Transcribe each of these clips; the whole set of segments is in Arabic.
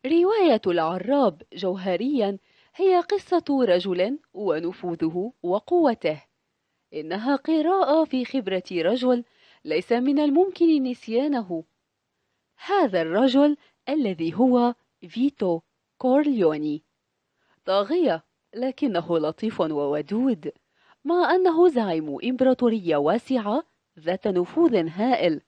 رواية العراب جوهريا هي قصة رجل ونفوذه وقوته. إنها قراءة في خبرة رجل ليس من الممكن نسيانه. هذا الرجل الذي هو فيتو كورليوني، طاغية لكنه لطيف وودود، مع أنه زعيم إمبراطورية واسعة ذات نفوذ هائل.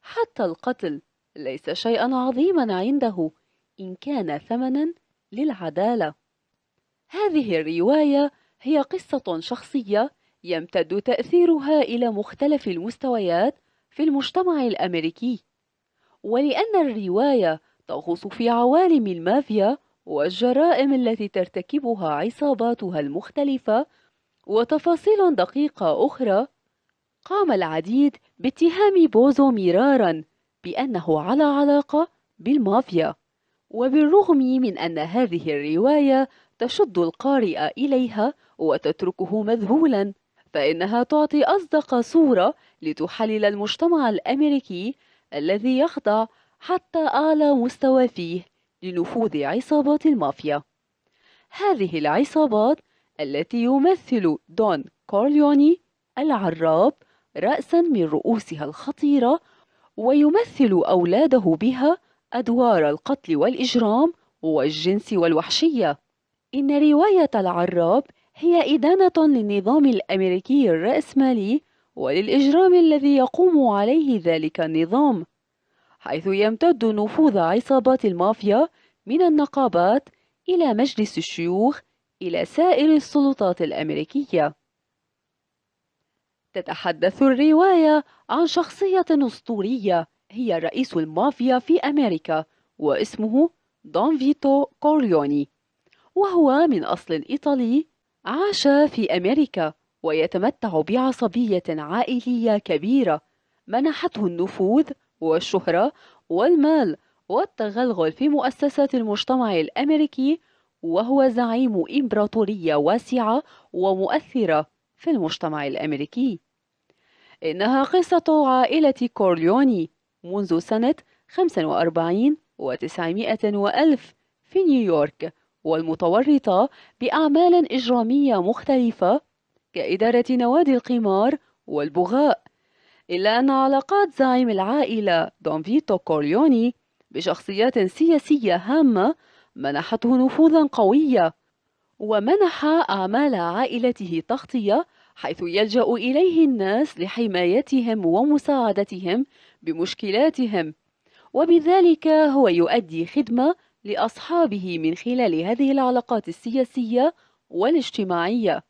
حتى القتل ليس شيئا عظيما عنده إن كان ثمنا للعدالة. هذه الرواية هي قصة شخصية يمتد تأثيرها إلى مختلف المستويات في المجتمع الأمريكي، ولأن الرواية تغوص في عوالم المافيا والجرائم التي ترتكبها عصاباتها المختلفة وتفاصيل دقيقة أخرى، قام العديد باتهام بوزو مرارا بأنه على علاقة بالمافيا. وبالرغم من أن هذه الرواية تشد القارئ إليها وتتركه مذهولا، فإنها تعطي أصدق صورة لتحلل المجتمع الأمريكي الذي يخضع حتى أعلى مستوى فيه لنفوذ عصابات المافيا. هذه العصابات التي يمثل دون كورليوني العراب رأسا من رؤوسها الخطيرة، ويمثل أولاده بها أدوار القتل والإجرام والجنس والوحشية. إن رواية العراب هي إدانة للنظام الأمريكي الرأسمالي وللإجرام الذي يقوم عليه ذلك النظام، حيث يمتد نفوذ عصابات المافيا من النقابات إلى مجلس الشيوخ إلى سائر السلطات الأمريكية. تتحدث الرواية عن شخصية أسطورية هي رئيس المافيا في أمريكا، واسمه دون فيتو كورليوني، وهو من أصل إيطالي. عاش في أمريكا ويتمتع بعصبية عائلية كبيرة منحته النفوذ والشهرة والمال والتغلغل في مؤسسات المجتمع الأمريكي، وهو زعيم إمبراطورية واسعة ومؤثرة في المجتمع الأمريكي. إنها قصة عائلة كورليوني منذ سنة 45 و900 وألف في نيويورك، والمتورطة بأعمال إجرامية مختلفة كإدارة نوادي القمار والبغاء. إلا أن علاقات زعيم العائلة دون فيتو كورليوني بشخصيات سياسية هامة منحته نفوذا قويا، ومنح أعمال عائلته تغطية، حيث يلجأ إليه الناس لحمايتهم ومساعدتهم بمشكلاتهم، وبذلك هو يؤدي خدمة لأصحابه من خلال هذه العلاقات السياسية والاجتماعية.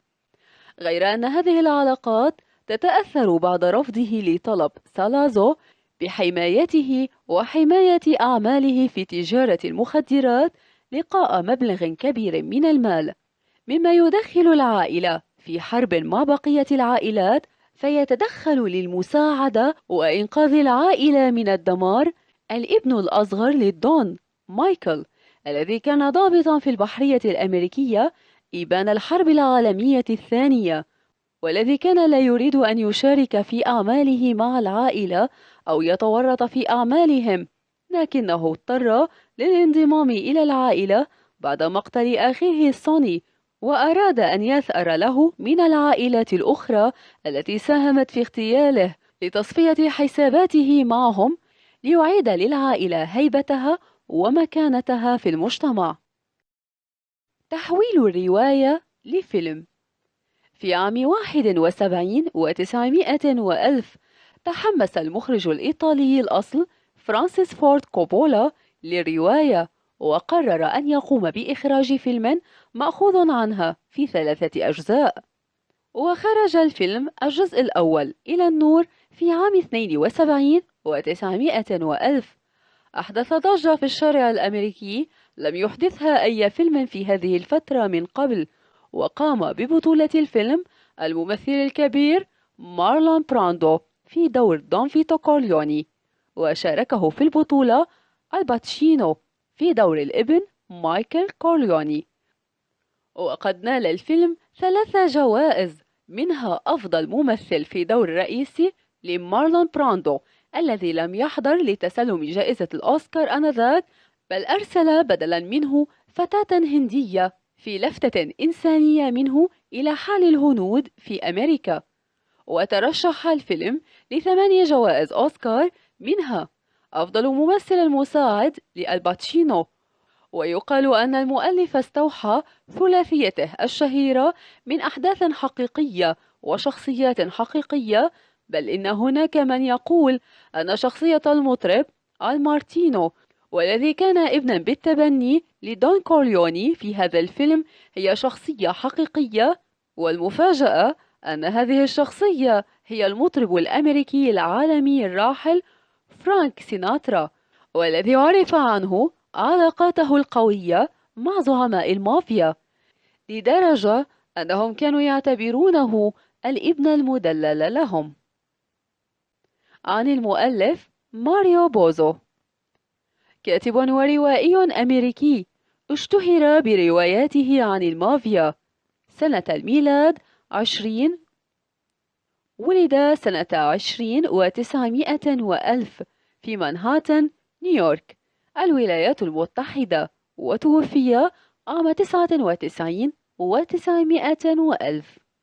غير أن هذه العلاقات تتأثر بعد رفضه لطلب سالازو بحمايته وحماية أعماله في تجارة المخدرات لقاء مبلغ كبير من المال، مما يدخل العائلة في حرب مع بقية العائلات، فيتدخل للمساعدة وإنقاذ العائلة من الدمار الابن الأصغر للدون، مايكل، الذي كان ضابطا في البحرية الأمريكية إبان الحرب العالمية الثانية، والذي كان لا يريد أن يشارك في أعماله مع العائلة أو يتورط في أعمالهم، لكنه اضطر للانضمام إلى العائلة بعد مقتل أخيه سوني، وأراد أن يثأر له من العائلات الأخرى التي ساهمت في اغتياله لتصفية حساباته معهم، ليعيد للعائلة هيبتها ومكانتها في المجتمع. تحويل الرواية لفيلم. في عام 71 و900 وألف تحمس المخرج الإيطالي الأصل فرانسيس فورد كوبولا للرواية، وقرر أن يقوم بإخراج فيلم مأخوذ عنها في 3 أجزاء. وخرج الفيلم الجزء الأول إلى النور في عام 72 و900 وألف. أحدث ضجة في الشارع الأمريكي لم يحدثها أي فيلم في هذه الفترة من قبل، وقام ببطولة الفيلم الممثل الكبير مارلون براندو في دور دون فيتو كورليوني، وشاركه في البطولة الباتشينو في دور الابن مايكل كورليوني. وقد نال الفيلم 3 جوائز، منها أفضل ممثل في دور رئيسي لمارلون براندو الذي لم يحضر لتسلم جائزة الأوسكار آنذاك بل أرسل بدلا منه فتاة هندية في لفتة إنسانية منه إلى حال الهنود في أمريكا. وترشح الفيلم ل8 جوائز أوسكار، منها أفضل ممثل مساعد لألباتشينو. ويقال أن المؤلف استوحى ثلاثيته الشهيرة من أحداث حقيقية وشخصيات حقيقية، بل إن هناك من يقول أن شخصية المطرب المارتينو، والذي كان ابنا بالتبني لدون كورليوني في هذا الفيلم، هي شخصية حقيقية. والمفاجأة أن هذه الشخصية هي المطرب الأمريكي العالمي الراحل فرانك سيناترا، والذي عرف عنه علاقاته القوية مع زعماء المافيا، لدرجة أنهم كانوا يعتبرونه الابن المدلل لهم. عن المؤلف ماريو بوزو، كاتب وروائي أمريكي اشتهر برواياته عن المافيا. سنة الميلاد 20 ولد سنة 20 و900 وألف في مانهاتن، نيويورك، الولايات المتحدة، وتوفي عام 99 و900 وألف.